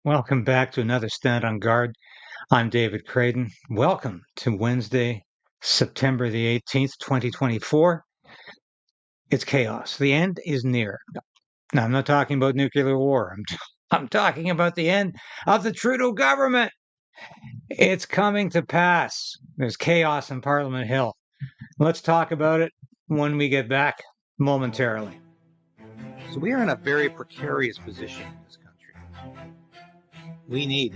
Welcome back to another Stand on Guard. I'm David Crayden. Welcome to Wednesday, September the 18th, 2024. It's chaos. The end is near. Now, I'm not talking about nuclear war. I'm talking about the end of the Trudeau government. It's coming to pass. There's chaos in Parliament Hill. Let's talk about it when we get back momentarily. So we are in a very precarious position in this country. We need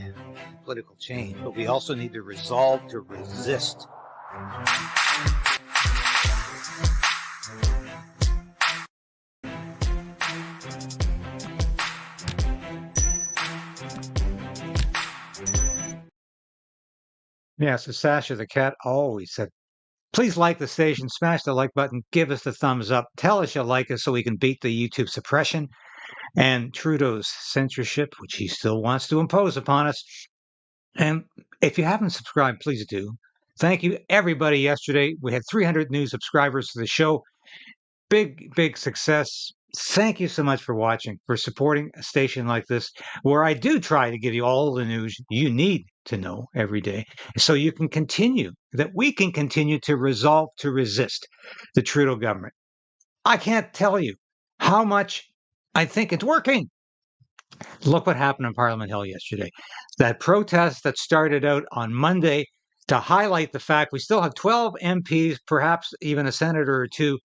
political change, but we also need the resolve to resist. Yeah, so Sasha the cat always said, please like the station, smash the like button, give us the thumbs up, tell us you like us so we can beat the YouTube suppression and Trudeau's censorship, which he still wants to impose upon us. And if you haven't subscribed, please do. Thank you, everybody. Yesterday, we had 300 new subscribers to the show. Big success. Thank you so much for watching, for supporting a station like this, where I do try to give you all the news you need to know every day, so you can continue, that we can continue to resolve to resist the Trudeau government. I can't tell you how much I think it's working. Look what happened on Parliament Hill yesterday. That protest that started out on Monday to highlight the fact we still have 12 MPs, perhaps even a senator or two,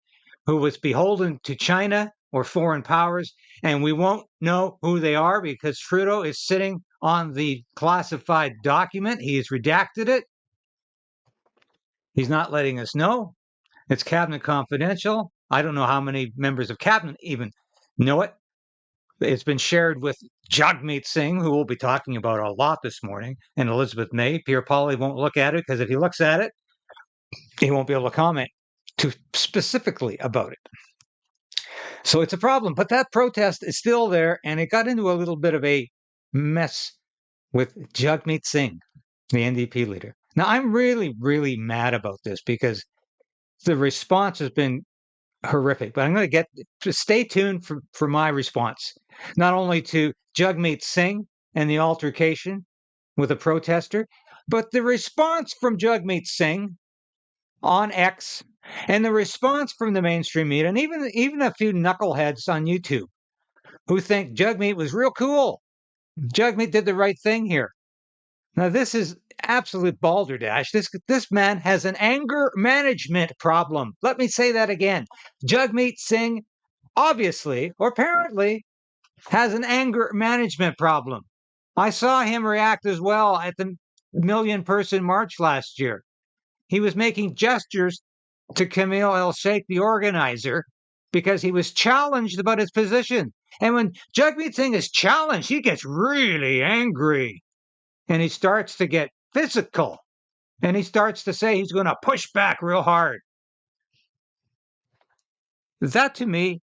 who was beholden to China or foreign powers, and we won't know who they are because Trudeau is sitting on the classified document. He has redacted it. He's not letting us know. It's cabinet confidential. I don't know how many members of cabinet even know it. It's been shared with Jagmeet Singh, who we'll be talking about a lot this morning, and Elizabeth May. Pierre Poilievre won't look at it because if he looks at it, he won't be able to comment too specifically about it. So it's a problem. But that protest is still there, and it got into a little bit of a mess with Jagmeet Singh, the NDP leader. Now, I'm really mad about this because the response has been horrific. But I'm going to stay tuned for my response, not only to Jagmeet Singh and the altercation with a protester, but the response from Jagmeet Singh on X and the response from the mainstream media, and even a few knuckleheads on YouTube who think Jagmeet was real cool. Jagmeet did the right thing here. Now, this is absolute balderdash. This man has an anger management problem. Let me say that again. Jagmeet Singh obviously or apparently has an anger management problem. I saw him react as well at the million-person march last year. He was making gestures to Camille El-Sheikh, the organizer, because he was challenged about his position. And when Jagmeet Singh is challenged, he gets really angry. And he starts to get physical. And he starts to say he's going to push back real hard. That, to me,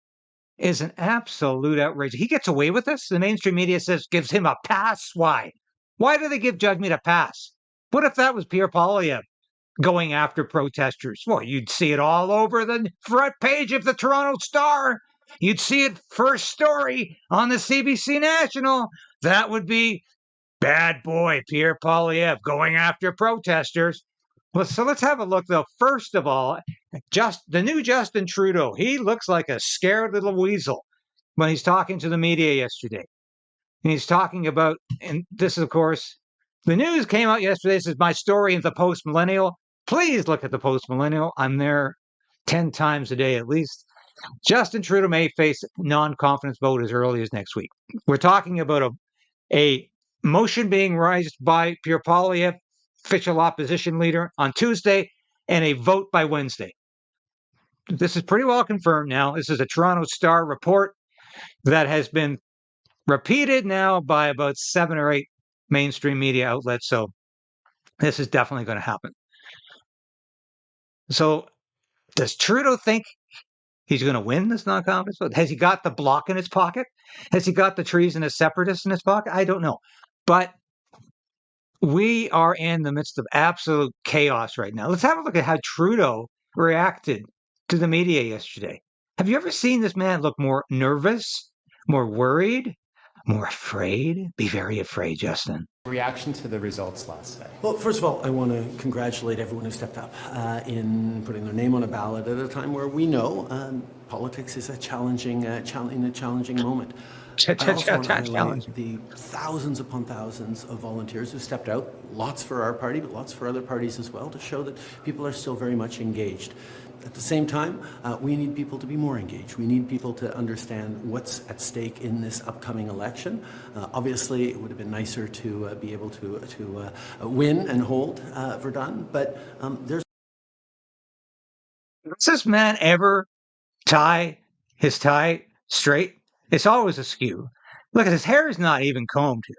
is an absolute outrage. He gets away with this. The mainstream media gives him a pass. Why? Why do they give Jagmeet a pass? What if that was Pierre Poilievre going after protesters? Well, you'd see it all over the front page of the Toronto Star. You'd see it first story on the CBC National. That would be bad boy Pierre Poilievre going after protesters. Well, so let's have a look, though. First of all, the new Justin Trudeau, he looks like a scared little weasel when he's talking to the media yesterday. And he's talking about, and this is, of course, the news came out yesterday. This is my story in the Post Millennial. Please look at the Post Millennial. I'm there 10 times a day at least. Justin Trudeau may face non-confidence vote as early as next week. We're talking about a motion being raised by Pierre Poilievre, official opposition leader, on Tuesday, and a vote by Wednesday. This is pretty well confirmed now. This is a Toronto Star report that has been repeated now by about 7 or 8 mainstream media outlets. So this is definitely going to happen. So does Trudeau think he's going to win this non-confidence vote? Has he got the Bloc in his pocket? Has he got the treason and separatists in his pocket? I don't know. But we are in the midst of absolute chaos right now. Let's have a look at how Trudeau reacted to the media yesterday. Have you ever seen this man look more nervous, more worried, more afraid? Be very afraid, Justin. Reaction to the results last night. Well, first of all, I want to congratulate everyone who stepped up in putting their name on a ballot at a time where we know politics is a challenging moment. I also want to highlight the thousands upon thousands of volunteers who stepped out, lots for our party, but lots for other parties as well, to show that people are still very much engaged. At the same time, we need people to be more engaged. We need people to understand what's at stake in this upcoming election. Obviously, it would have been nicer to be able to win and hold Verdun, but there's... Does this man ever tie his tie straight? It's always askew. Look at his hair is not even combed here.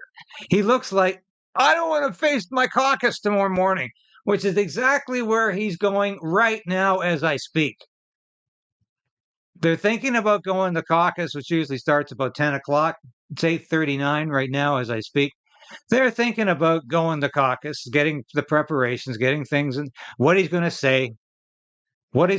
He looks like, I don't want to face my caucus tomorrow morning, which is exactly where he's going right now as I speak. They're thinking about going to caucus, which usually starts about 10 o'clock. It's 8:39 right now as I speak. They're thinking about going to caucus, getting the preparations, getting things, and what he's going to say,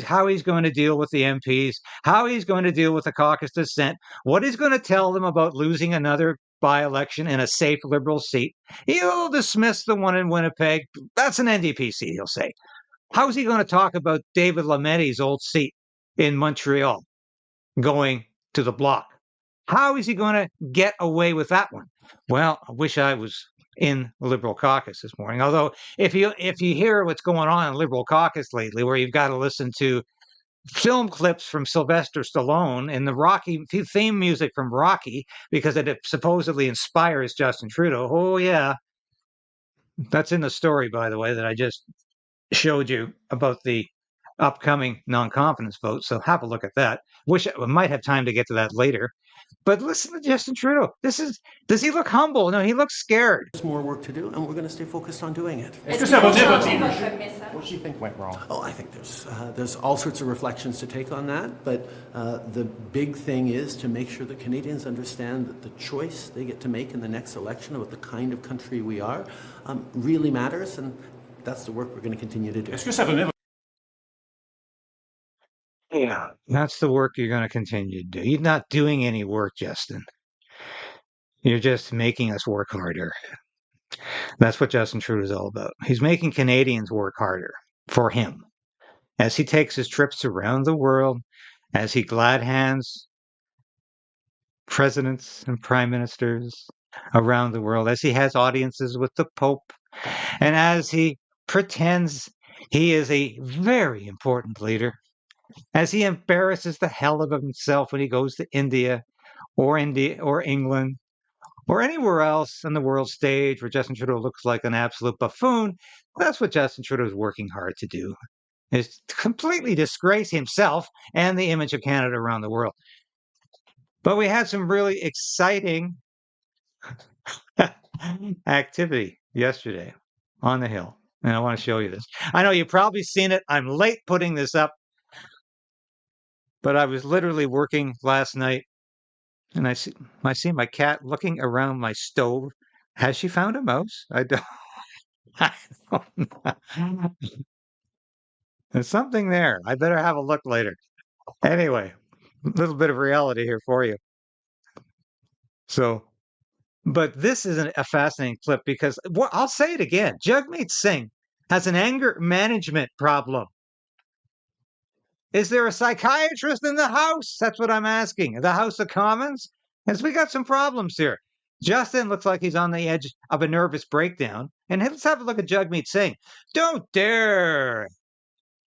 how he's going to deal with the MPs, how he's going to deal with the caucus dissent, what he's going to tell them about losing another by-election in a safe Liberal seat. He'll dismiss the one in Winnipeg. That's an NDP seat, he'll say. How's he going to talk about David Lamette's old seat in Montreal going to the Bloc? How is he going to get away with that one? Well, I wish I was in the Liberal caucus this morning. Although, if you hear what's going on in the Liberal caucus lately, where you've got to listen to film clips from Sylvester Stallone and the Rocky theme music from Rocky because it supposedly inspires Justin Trudeau. Oh yeah, that's in the story, by the way, that I just showed you about the upcoming non-confidence vote. So have a look at that. Wish I might have time to get to that later. But listen to Justin Trudeau. Does he look humble? No, he looks scared. There's more work to do, and we're going to stay focused on doing it. What do you think went wrong? Oh, I think there's all sorts of reflections to take on that, but the big thing is to make sure that Canadians understand that the choice they get to make in the next election about the kind of country we are really matters, and that's the work we're going to continue to do. Yeah, that's the work you're going to continue to do. You're not doing any work, Justin. You're just making us work harder. That's what Justin Trudeau is all about. He's making Canadians work harder for him as he takes his trips around the world, as he glad hands presidents and prime ministers around the world, as he has audiences with the Pope, and as he pretends he is a very important leader, as he embarrasses the hell of himself when he goes to India or England or anywhere else on the world stage where Justin Trudeau looks like an absolute buffoon. That's what Justin Trudeau is working hard to do, is to completely disgrace himself and the image of Canada around the world. But we had some really exciting activity yesterday on the Hill, and I want to show you this. I know you've probably seen it. I'm late putting this up, but I was literally working last night, and I see my cat looking around my stove. Has she found a mouse? I don't know. There's something there. I better have a look later. Anyway, a little bit of reality here for you. So, but this is a fascinating clip because I'll say it again. Jagmeet Singh has an anger management problem. Is there a psychiatrist in the House? That's what I'm asking. The House of Commons? Because we got some problems here. Justin looks like he's on the edge of a nervous breakdown. And let's have a look at Jagmeet Singh. Don't dare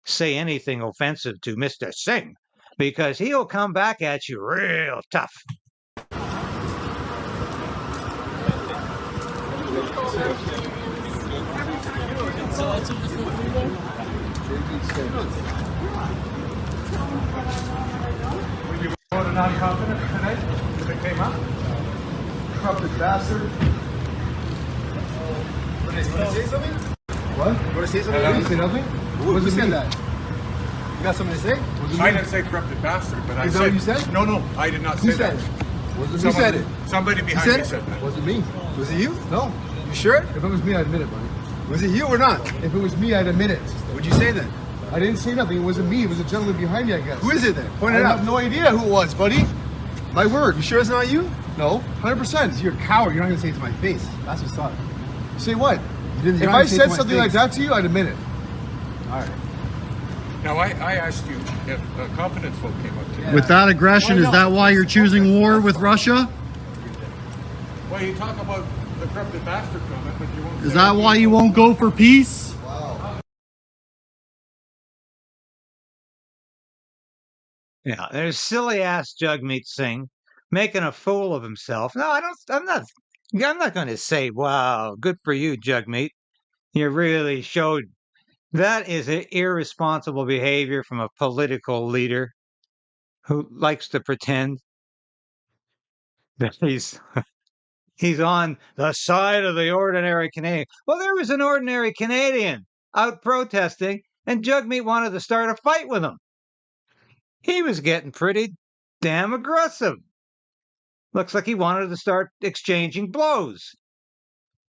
say anything offensive to Mr. Singh, because he'll come back at you real tough. Voted non-confident tonight if it came up. Corrupted bastard. Want to say something? What? You want to say something? Did you say nothing? Who said that? You got something to say? I didn't say corrupted bastard, but I Is said... that what you said? No, I did not say Who said that. it? Who said it? Somebody behind me said that. Was it me? Was it you? No. You sure? If it was me, I'd admit it, buddy. Was it you or not? If it was me, I'd admit it. What'd you say then? I didn't say nothing. It wasn't me. It was a gentleman behind me, I guess. Who is it then? Point I it out. have no idea who it was, buddy. My word. You sure it's not you? No, 100%. You're a coward. You're not going to say it to my face. That's what's up. Say what? You're If not I gonna say it said to my something like face. that to you, I'd admit it. All right. Now, I asked you if a confidence vote came up today. With that aggression, is that why you're choosing war with Russia? Well, you talk about the corrupted bastard comment, but you won't. Is that why you won't go for peace? Yeah, there's silly ass Jagmeet Singh making a fool of himself. No, I don't. I'm not going to say, "Wow, good for you, Jagmeet. You really showed." That is irresponsible behavior from a political leader who likes to pretend that he's on the side of the ordinary Canadian. Well, there was an ordinary Canadian out protesting, and Jagmeet wanted to start a fight with him. He was getting pretty damn aggressive. Looks like he wanted to start exchanging blows.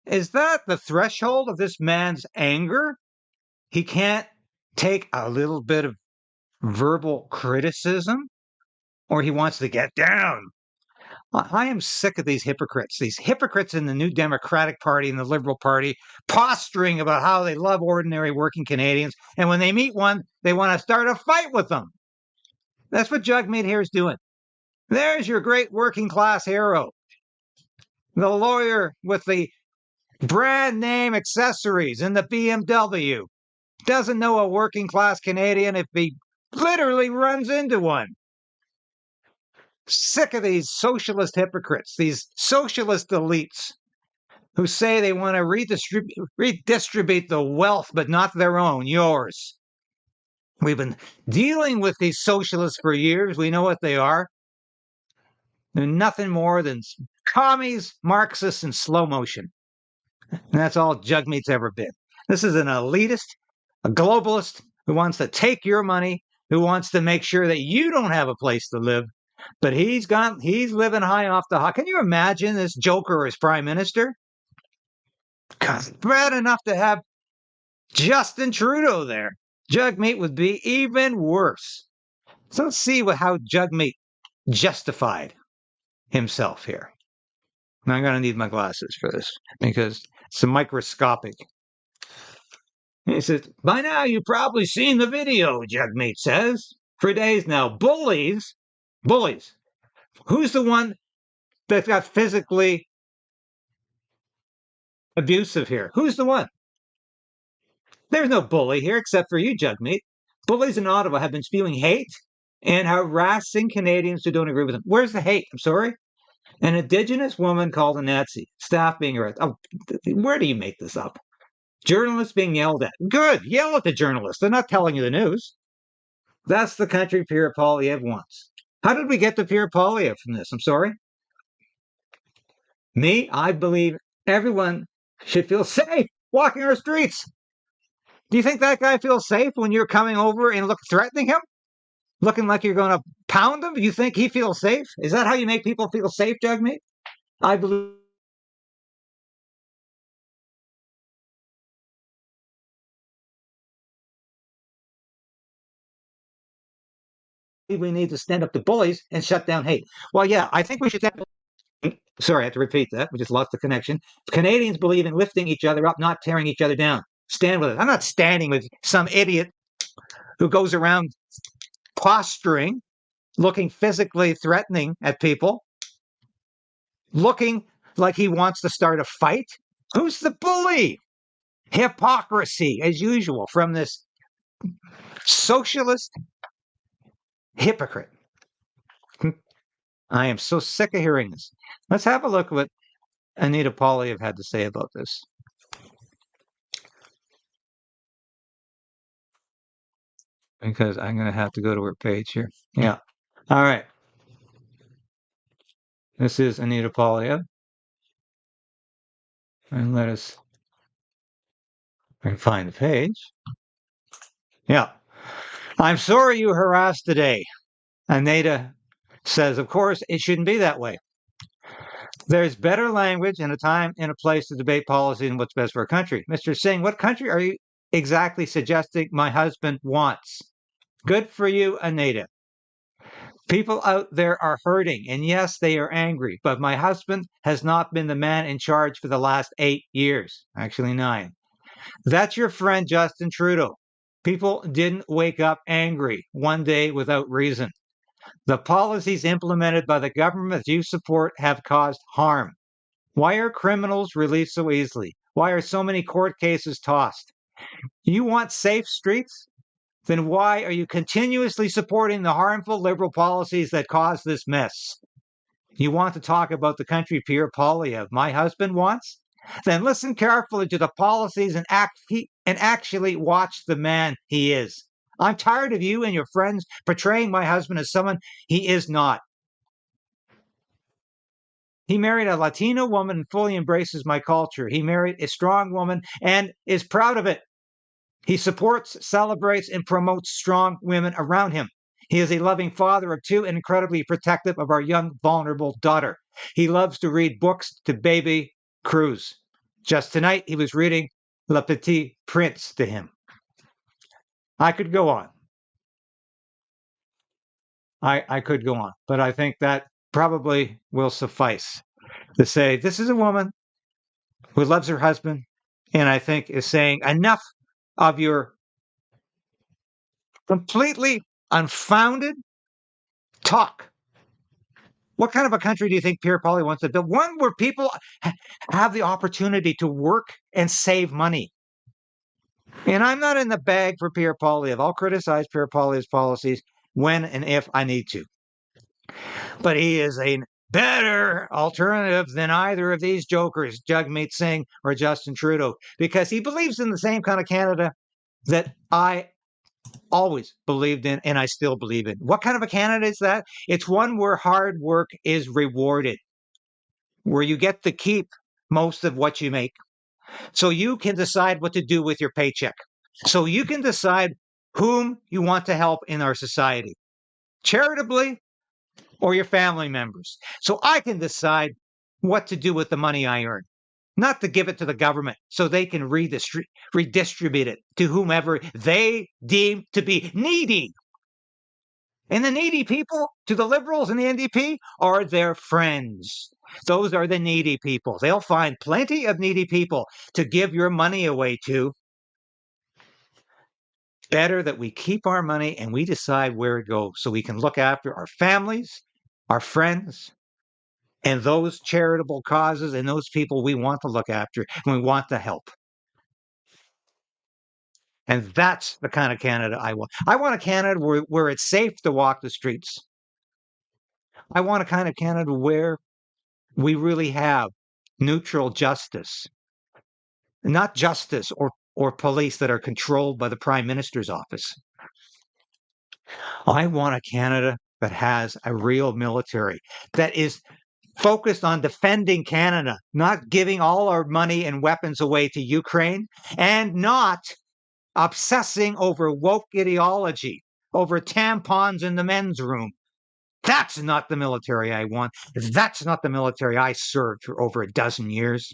Is that the threshold of this man's anger? He can't take a little bit of verbal criticism, or he wants to get down. I am sick of these hypocrites in the New Democratic Party and the Liberal Party posturing about how they love ordinary working Canadians. And when they meet one, they want to start a fight with them. That's what Jagmeet here is doing. There's your great working class hero. The lawyer with the brand name accessories in the BMW doesn't know a working class Canadian if he literally runs into one. Sick of these socialist hypocrites, these socialist elites who say they want to redistribute the wealth, but not their own, yours. We've been dealing with these socialists for years. We know what they are. They're nothing more than commies, Marxists, in slow motion. And that's all Jagmeet's ever been. This is an elitist, a globalist who wants to take your money, who wants to make sure that you don't have a place to live. But he's living high off the hog. Can you imagine this joker as prime minister? God, bad enough to have Justin Trudeau there. Jagmeet would be even worse. So let's see how Jagmeet justified himself here. Now I'm going to need my glasses for this because it's microscopic. He says, by now you've probably seen the video, Jagmeet says. For days now, bullies. Who's the one that got physically abusive here? Who's the one? There's no bully here except for you, Jagmeet. Bullies in Ottawa have been spewing hate and harassing Canadians who don't agree with them. Where's the hate? I'm sorry. An Indigenous woman called a Nazi. Staff being harassed. Oh, where do you make this up? Journalists being yelled at. Good. Yell at the journalists. They're not telling you the news. That's the country Pierre Poilievre wants. How did we get to Pierre Poilievre from this? I'm sorry. Me, I believe everyone should feel safe walking our streets. Do you think that guy feels safe when you're coming over and threatening him? Looking like you're going to pound him? You think he feels safe? Is that how you make people feel safe, Jagmeet? I believe we need to stand up to bullies and shut down hate. Well, yeah, I think we should. Sorry, I have to repeat that. We just lost the connection. Canadians believe in lifting each other up, not tearing each other down. Stand with it. I'm not standing with some idiot who goes around posturing, looking physically threatening at people, looking like he wants to start a fight. Who's the bully? Hypocrisy, as usual, from this socialist hypocrite. I am so sick of hearing this. Let's have a look at what Anita Poilievre had to say about this. Because I'm going to have to go to her page here. Yeah. All right. This is Anita Poilievre. And let us find the page. Yeah. I'm sorry you harassed today. Anita says, of course, it shouldn't be that way. There's better language and a time and a place to debate policy and what's best for our country. Mr. Singh, what country are you exactly suggesting my husband wants? Good for you, Anita. People out there are hurting, and yes, they are angry, but my husband has not been the man in charge for the last 8 years, actually 9. That's your friend Justin Trudeau. People didn't wake up angry one day without reason. The policies implemented by the government you support have caused harm. Why are criminals released so easily? Why are so many court cases tossed? You want safe streets? Then why are you continuously supporting the harmful Liberal policies that cause this mess? You want to talk about the country Pierre Poilievre, my husband, wants? Then listen carefully to the policies and actually watch the man he is. I'm tired of you and your friends portraying my husband as someone he is not. He married a Latino woman and fully embraces my culture. He married a strong woman and is proud of it. He supports, celebrates, and promotes strong women around him. He is a loving father of 2 and incredibly protective of our young, vulnerable daughter. He loves to read books to baby Cruz. Just tonight, he was reading Le Petit Prince to him. I could go on. I could go on, but I think that probably will suffice to say this is a woman who loves her husband, and I think is saying enough of your completely unfounded talk. What kind of a country do you think Pierre Poilievre wants to build? One where people have the opportunity to work and save money. And I'm not in the bag for Pierre Poilievre. I'll criticize Pierre Poilievre's policies when and if I need to. But he is a better alternative than either of these jokers, Jagmeet Singh or Justin Trudeau, because he believes in the same kind of Canada that I always believed in and I still believe in. What kind of a Canada is that? It's one where hard work is rewarded, where you get to keep most of what you make. So you can decide what to do with your paycheck. So you can decide whom you want to help in our society, charitably or your family members. So I can decide what to do with the money I earn, not to give it to the government so they can redistribute it to whomever they deem to be needy. And the needy people, to the Liberals and the NDP, are their friends. Those are the needy people. They'll find plenty of needy people to give your money away to. Better that we keep our money and we decide where it goes so we can look after our families, our friends, and those charitable causes and those people we want to look after and we want to help. And that's the kind of Canada I want. I want a Canada where it's safe to walk the streets. I want a kind of Canada where we really have neutral justice, not justice or police that are controlled by the Prime Minister's office. I want a Canada that has a real military that is focused on defending Canada, not giving all our money and weapons away to Ukraine, and not obsessing over woke ideology, over tampons in the men's room. That's not the military I want. That's not the military I served for over a dozen years.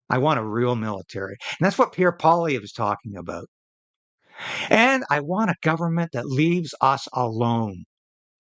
I want a real military. And that's what Pierre Poilievre is talking about. And I want a government that leaves us alone.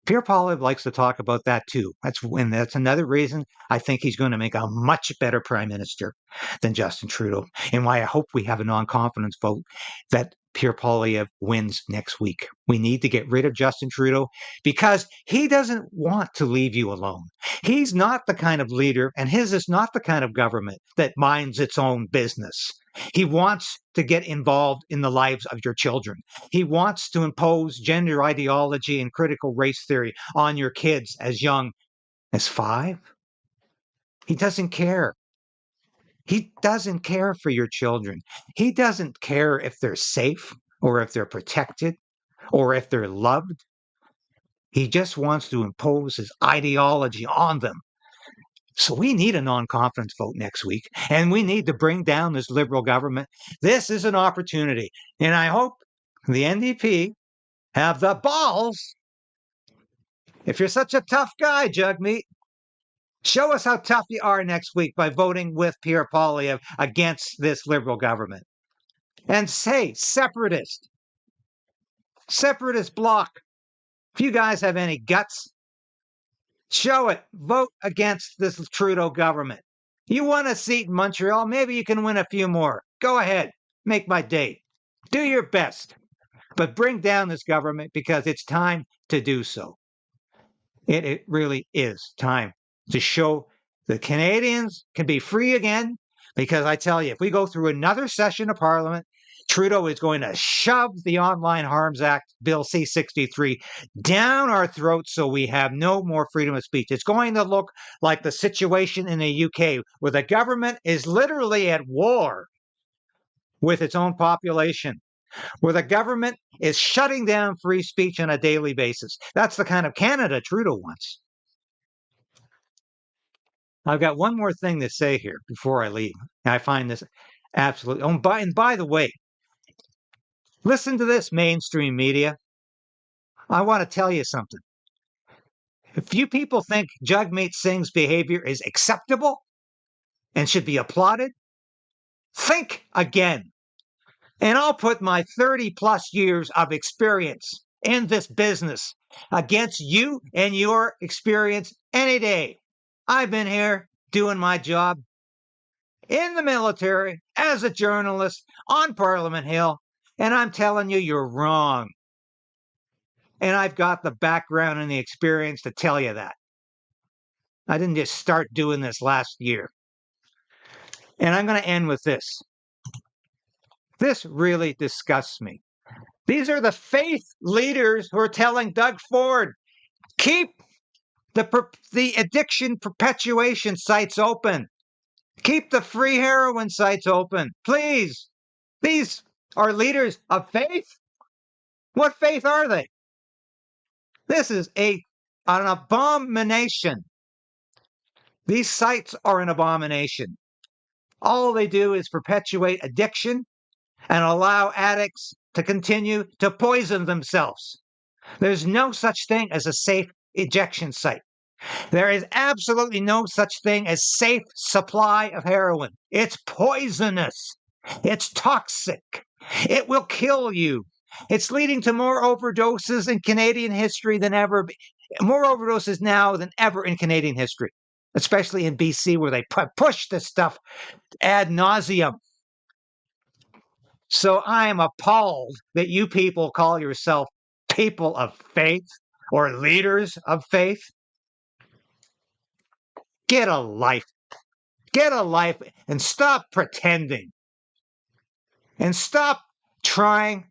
Pierre Poilievre likes to talk about that too. That's another reason I think he's going to make a much better prime minister than Justin Trudeau, and why I hope we have a non-confidence vote that Pierre Poilievre wins next week. We need to get rid of Justin Trudeau because he doesn't want to leave you alone. He's not the kind of leader, and his is not the kind of government that minds its own business. He wants to get involved in the lives of your children. He wants to impose gender ideology and critical race theory on your kids as young as 5. He doesn't care. He doesn't care for your children. He doesn't care if they're safe or if they're protected or if they're loved. He just wants to impose his ideology on them. So we need a non-confidence vote next week, and we need to bring down this Liberal government. This is an opportunity, and I hope the NDP have the balls. If you're such a tough guy, Jagmeet, show us how tough you are next week by voting with Pierre Poilievre against this Liberal government. And say, separatist Bloc, If you guys have any guts, show it. Vote against this Trudeau government. You won a seat in Montreal. Maybe you can win a few more. Go ahead. Make my day. Do your best. But bring down this government because it's time to do so. It really is time to show the Canadians can be free again. Because I tell you, if we go through another session of Parliament, Trudeau is going to shove the Online Harms Act, Bill C-63, down our throats so we have no more freedom of speech. It's going to look like the situation in the UK, where the government is literally at war with its own population, where the government is shutting down free speech on a daily basis. That's the kind of Canada Trudeau wants. I've got one more thing to say here before I leave. I find this absolutely... Oh, and by the way, listen to this, mainstream media. I want to tell you something. If you people think Jagmeet Singh's behavior is acceptable and should be applauded, think again. And I'll put my 30-plus years of experience in this business against you and your experience any day. I've been here doing my job in the military, as a journalist, on Parliament Hill, and I'm telling you, you're wrong. And I've got the background and the experience to tell you that. I didn't just start doing this last year. And I'm going to end with this. This really disgusts me. These are the faith leaders who are telling Doug Ford, keep the addiction perpetuation sites open. Keep the free heroin sites open. Please. These are leaders of faith? What faith are they? This is an abomination. These sites are an abomination. All they do is perpetuate addiction and allow addicts to continue to poison themselves. There's no such thing as a safe ejection site. There is absolutely no such thing as safe supply of heroin. It's poisonous. It's toxic. It will kill you. It's leading to more overdoses in Canadian history than ever. More overdoses now than ever in Canadian history, especially in BC, where they push this stuff ad nauseum. So I am appalled that you people call yourself people of faith or leaders of faith. Get a life. Get a life and stop pretending. And stop trying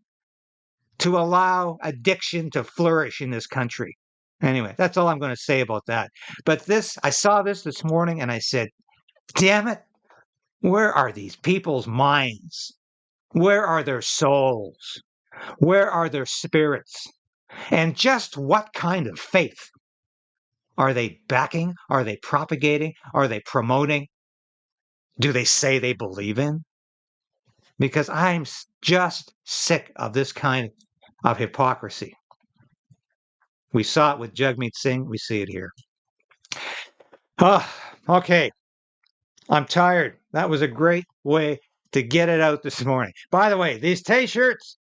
to allow addiction to flourish in this country. Anyway, that's all I'm going to say about that. But I saw this morning and I said, damn it, where are these people's minds? Where are their souls? Where are their spirits? And just what kind of faith are they backing? Are they propagating? Are they promoting? Do they say they believe in? Because I'm just sick of this kind of hypocrisy. We saw it with Jagmeet Singh. We see it here. Okay. I'm tired. That was a great way to get it out this morning. By the way, these T-shirts,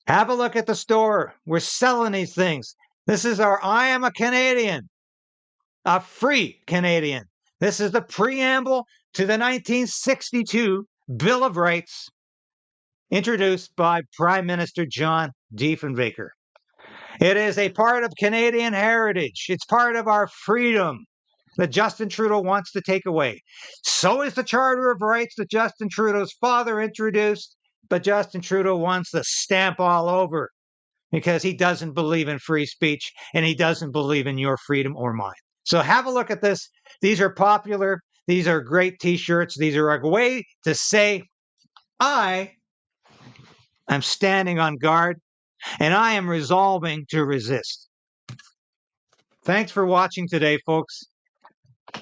have a look at the store. We're selling these things. This is our I Am a Canadian, a free Canadian. This is the preamble to the 1962 Bill of Rights, introduced by Prime Minister John Diefenbaker. It is a part of Canadian heritage. It's part of our freedom that Justin Trudeau wants to take away. So is the Charter of Rights that Justin Trudeau's father introduced, but Justin Trudeau wants the stamp all over because he doesn't believe in free speech and he doesn't believe in your freedom or mine. So have a look at this. These are popular. These are great T-shirts. These are a way to say, I am standing on guard and I am resolving to resist. Thanks for watching today, folks.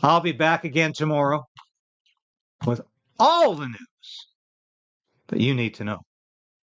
I'll be back again tomorrow with all the news that you need to know.